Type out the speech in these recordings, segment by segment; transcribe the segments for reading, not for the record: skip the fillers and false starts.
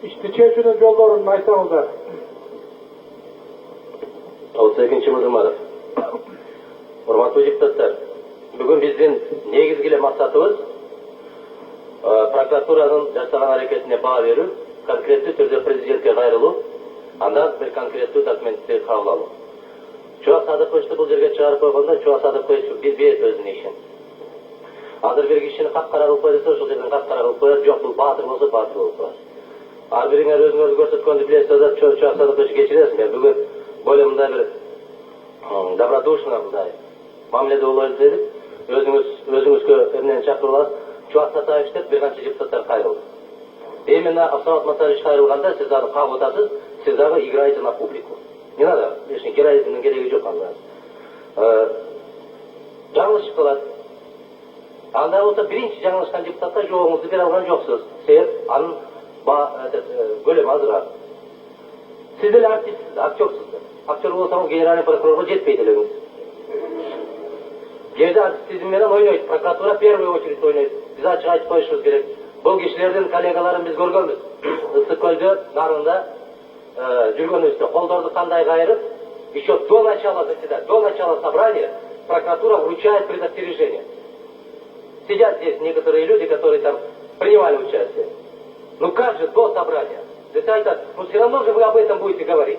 ишти чечүүнүн жолдорун айтсаңыздар. 32 Мырзымаров. Урматтуу депутаттар, бүгүн биздин негизги эле максатыбыз прокуратуранын жасаган аракетине баа берүү, конкреттүү түрдө президентке кайрылуу, андан бир конкреттүү документти кабыл алуу. Чубак Садыковичти бул жерге чыгарып койгондо Чубак Садыкович билбейт өзүнүн ишин. Азыр бир кишини капкара кылып кой десе, ошол жерден капкара кылып коет, жок бул баатыр болсо баатыр болуп коет. Ар бириңер өзүңөрдү көрсөткөндү билесиз да, Чубак Садыкович кечиресиңер. Бүгүн более мындай бир добродушно мындай мамиледе болоюн дедик. Өзүңүзгө эмнени чакырып аласыз? Чубак Садыкович деп бир канча депутаттар кайрылды. Именно Абсамат Масарович кайрылганда сиз аны кагып атасыз, сиз дагы играете на публику. Не надо, лишний героизмдин кереги жок анда. Жаңылышып калат. Анда болсо биринчи жаңылышкан депутатка жообуңузду бере алган жоксуз. Себеп анын көлөмү азыраак. Сиз деле артистсиз, актерсиз. Актер болсоңуз генеральный прокурорго жетпейт элеңиз. Жерде артистизм менен ойнойт, прокуратура в первую очередь ойнойт. Биз ачык айтып коюшубуз керек. Бул кишилердин коллегаларын биз көргөнбүз. Ысык көлдө нарында жүргөнүбүздө колдорду кандай кайрып, еще до начала заседания, до начала собрания прокуратура вручает предостережение. Сидят здесь некоторые люди, которые там принимали участие. Ну как же до собрания? Ну все равно же вы об этом будете говорить.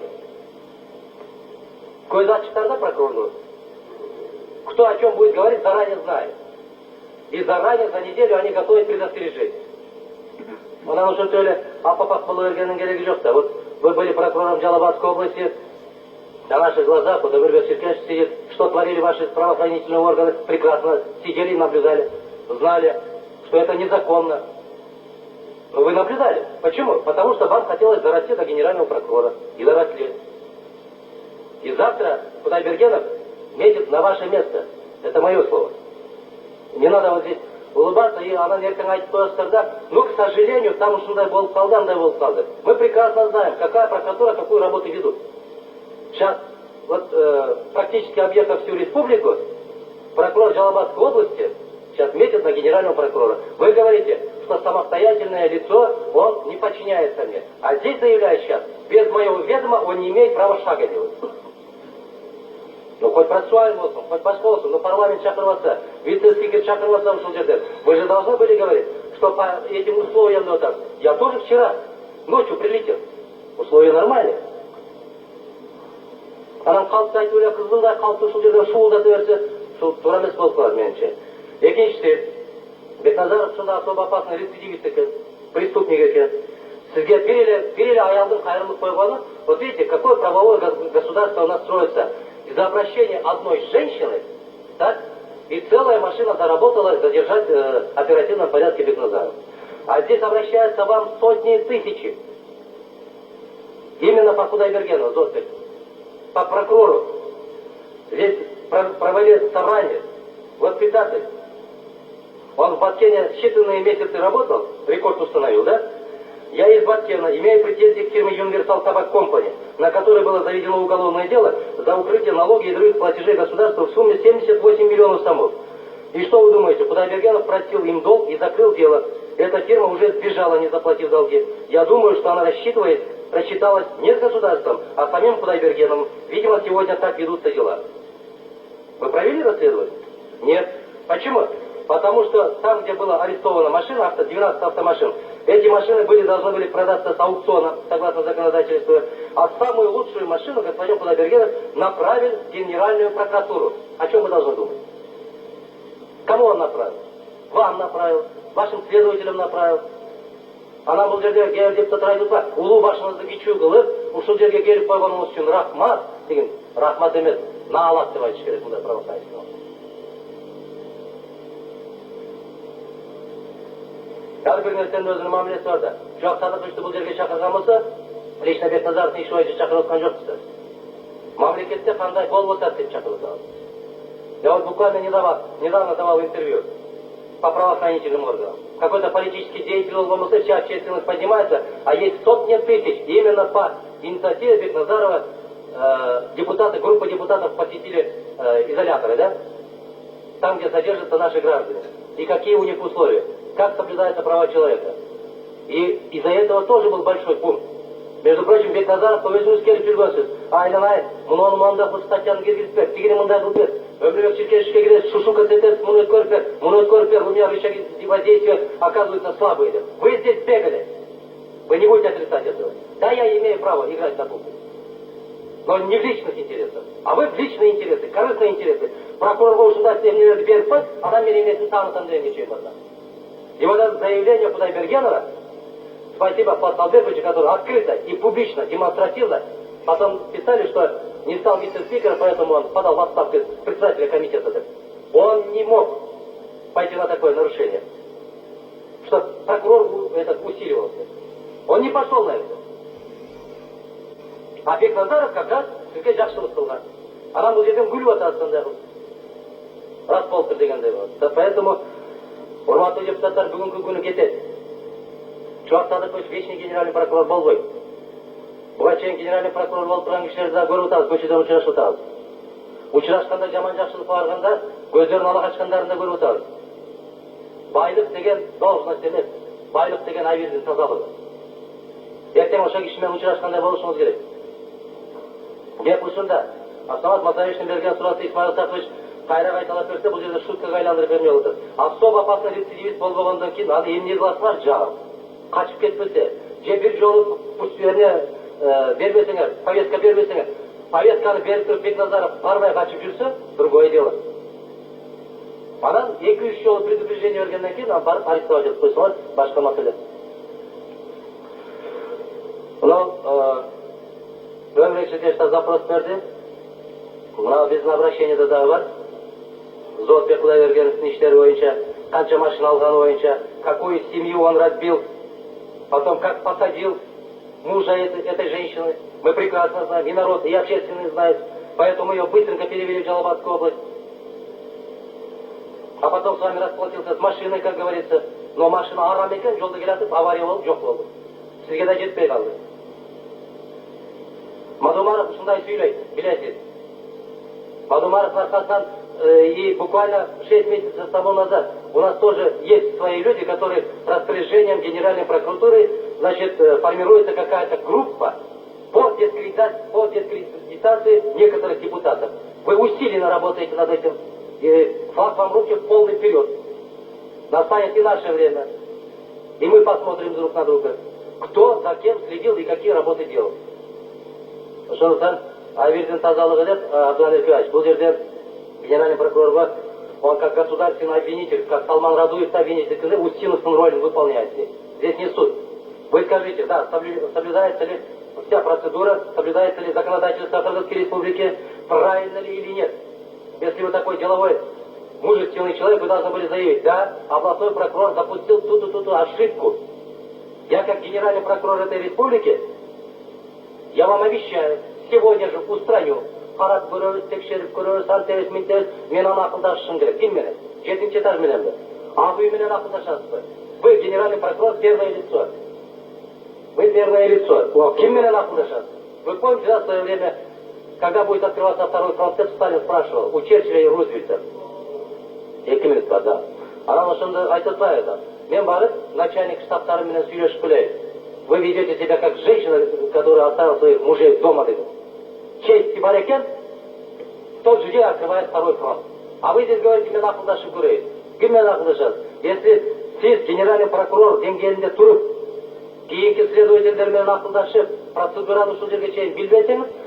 Көз ачыктарда прокурор. Кто о чем будет говорить, заранее знает. И заранее за неделю они готовят предостережение. Она уже то ли апапак было эргенин кереги жок да. Вот вы были прокурором Жалабатской области, на наших глазах, вот Эмирбек Серкевич сидит, что творили ваши правоохранительные органы, прекрасно сидели и наблюдали, знали, что это незаконно. Но вы наблюдали. Почему? Потому что вам хотелось дорасти до генерального прокурора. И доросли. И завтра Кудайбергенов метит на ваше место. Это мое слово. Не надо вот здесь улыбаться, и она ертең айтып коесуздар да, ну, к сожалению, там ушундай болуп калды, андай болуп калды. Мы прекрасно знаем, какая прокуратура, какую работу ведут. Сейчас вот практически объехав всю республику, прокурор Жалабатской области сейчас метит на генерального прокурора. Вы говорите, что самостоятельное лицо, он не подчиняется мне. А здесь заявляет сейчас, без моего ведома он не имеет права шага делать. Ну, хоть процессуальный болсын, хоть башка болсын, но парламент чакырбаса, вице-спикер чакырбаса ушул жерде. Вы же должны были говорить, что по этим условиям, вот так. Я тоже вчера ночью прилетел. Условия нормальные. Анан калпты айтып эле кызылдай калпты ушул жерде шуулдата берсе, ушул туура эмес болуп калат менимче. Экинчиси, Бекназаров ушундай особо опасный рецидивист экен, преступник экен. Сизге бир эле аялдын кайрылып койгону, вот видите, какое правовое государство у нас строится. Из-за обращения одной женщины, так, и целая машина заработала задержать в оперативном порядке Бекназаров. А здесь обращаются вам сотни и тысячи. Именно по Кудайбергену, Зотпель, по прокурору. Здесь провели собрание. Вот писатель. Он в Баткене считанные месяцы работал, рекорд установил, да? Я из Баткена имею претензии к фирме Universal Tobacco Company, на которой было заведено уголовное дело за укрытие налоги и других платежей государства в сумме 78 миллионов сомов. И что вы думаете, Кудайбергенов просил им долг и закрыл дело. Эта фирма уже сбежала, не заплатив долги. Я думаю, что она рассчиталась не с государством, а самим Кудайбергеновым. Видимо, сегодня так ведутся дела. Вы провели расследование? Нет. Почему? Потому что там, где была арестована машина, 12 автомашин, эти машины должны были продаться с аукциона, согласно законодательству. А самую лучшую машину господин Кудайбергенов направил в Генеральную прокуратуру. О чем вы должны думать? Кому он направил? Вам направил, вашим следователям направил. Ана бул жерде кээ депутаттар айтып ба, улуу башыңызды кичүү кылып, ушул жерге келип койгонуңуз үчүн рахмат деген, рахмат эмес, наалат деп айтыш керек мындай правоохранитель. Ар бир нерсенин өзүнүн мамилеси бар да. Чубак Садыковичти бул жерге чакырган болсо, лично Бекназаровдун иш боюнча чакырып аткан жокпуз. Мамлекетте кандай болуп атат деп чакырып атабыз. Я вот буквально недавно давал интервью по правоохранительным органам. Какой-то политический деятель болмаса, вся общественность поднимается, а есть сотни тысяч. И именно по инициативе Бекназарова группа депутатов посетили изоляторы, да? Там, где содержатся наши граждане. И какие у них условия? Как соблюдаются права человека? И из-за этого тоже был большой бунт. Между прочим, Бекназаров өзіңіз келіп жүргенсіз. Айналайын, мұны мында бұл статьяны кіргізбек, тегіне мында қылбек. Өмірек Черкешевке кіреді, шушу концентрация, мұны өткөріп бер, у меня рычаги воздействия оказываются слабые. Вы здесь бегали. Вы не будете отрицать этого. Да, я имею право играть на кухне. Но не в личных интересах, а вы в личные интересы, корыстные интересы. Прокурор Волшинда Стемнерді беріп қой, адам меремесін танытам деген нечем барда. И вот это заявление Кудайбергенова, спасибо Патталбековичу, который открыто и публично, демонстративно, потом писали, что не стал вице-спикером, поэтому он подал в отставку председателя комитета. Он не мог пойти на такое нарушение, что прокурор этот усиливался. Он не пошел на это. А Бекназаров как раз сізге жақсылық қылған. Адам бұл жерден гүл атасында бұл. Рас болыптыр дегендей болады. Поэтому, урматтуу депутаттар, бүгінгі күні кетеді. Чувак Садыкович вечный генеральный прокурор болбой. Буга чейин генеральный прокурор болып тұрған кишилерди да көрүп атабыз, көчөдөн учурашып атабыз. Учурашканда жаман жакшылыкка барганда көздөрүн ала качкандарын да көрүп атабыз. Байлык деген должность эмес, байлык деген Айбердин тазалыгы. Эртең ошол киши менен учурашкандай болушуңуз керек. Геп ушунда. Автомат Матавичтин берген сураты Исмаил Сакович кайра кайталап берсе, бул жерде шуткага айландырып бермей отур. Особо опасный рецидивист болбогондон кийин аны эмне кыласыңар жагып. Качып кетпесе, же бир жолу пустуерне бербесеңер, повестка бербесеңер, повестканы берип туруп Бекназаров барбай качып жүрсө, другое дело. Анан 2-3 жолу предупреждение бергенден кийин анан барып арестовать этип койсоңор, башка маселе. Өмірек Черкешевка запрос берди. Мына биздин обращениеде дагы бар. Зоотбек Кудайбергеновдун иштери боюнча, канча машина алганы боюнча, какую семью он разбил, потом как посадил мужа этой женщины. Мы прекрасно знаем, и народ, и общественный знает. Поэтому ее быстренько перевели в Жалабатскую область. А потом с вами расплатился с машиной, как говорится. Но машина арам экен, жолда келатып, авария болуп, жок болду. Сизге да жетпей калды. Мадумаров ушундай сүйлөйт, билесиз. Мадумаров аркасынан и буквально 6 месяцев тому назад у нас тоже есть свои люди, которые распоряжением Генеральной прокуратуры, значит, формируется какая-то группа по дискредитации некоторых депутатов. Вы усиленно работаете над этим, и флаг вам в руки в полный вперед. Настанет и наше время, и мы посмотрим друг на друга, кто за кем следил и какие работы делал. Ошондуктан Айбердин тазалыгы деп Абдулла Эркебаевич, бул жерде генеральный прокурор, он как государственный обвинитель, как Салман Радуев обвинитель, Устиновскую роль выполняет здесь. Здесь не суд. Вы скажите, да, соблюдается ли вся процедура, соблюдается ли законодательство Кыргызской Республики, правильно ли или нет. Если вы такой деловой, мужественный человек, вы должны были заявить, да, областной прокурор допустил ту-ту-ту ошибку. Я как генеральный прокурор этой республики, я вам обещаю, сегодня же устраню. Қарап көрөрүз, текшерип көрөрүз, антерес, минтерес, мен аны акылдашышым керек. Ким менен? 7-нчи этаж менен бе? А вы менен акылдашасызбы? Вы генеральный прокурор, первое лицо. Вы первое лицо. Ким менен акылдашасыз? Вы помните, да, в свое время, когда будет открываться второй фронт, Сталин спрашивал у Черчилля и Рузвельта. 2 минутка, да. Анан ошондо айтып атпайбы да. Мен барып, начальник штабтары менен сүйлөшүп келейин. Вы ведете себя как женщина, которая оставила своих мужей дома, dedi. Честь бар экен, в тот же день открывает второй фронт. А вы здесь говорите, мен акылдашып көрөйүн. Ким менен акылдашасыз? Если сиз генеральный прокурор деңгээлинде туруп, кийинки следовательдер менен акылдашып, процедураны ушул жерге чейин билбесеңиз,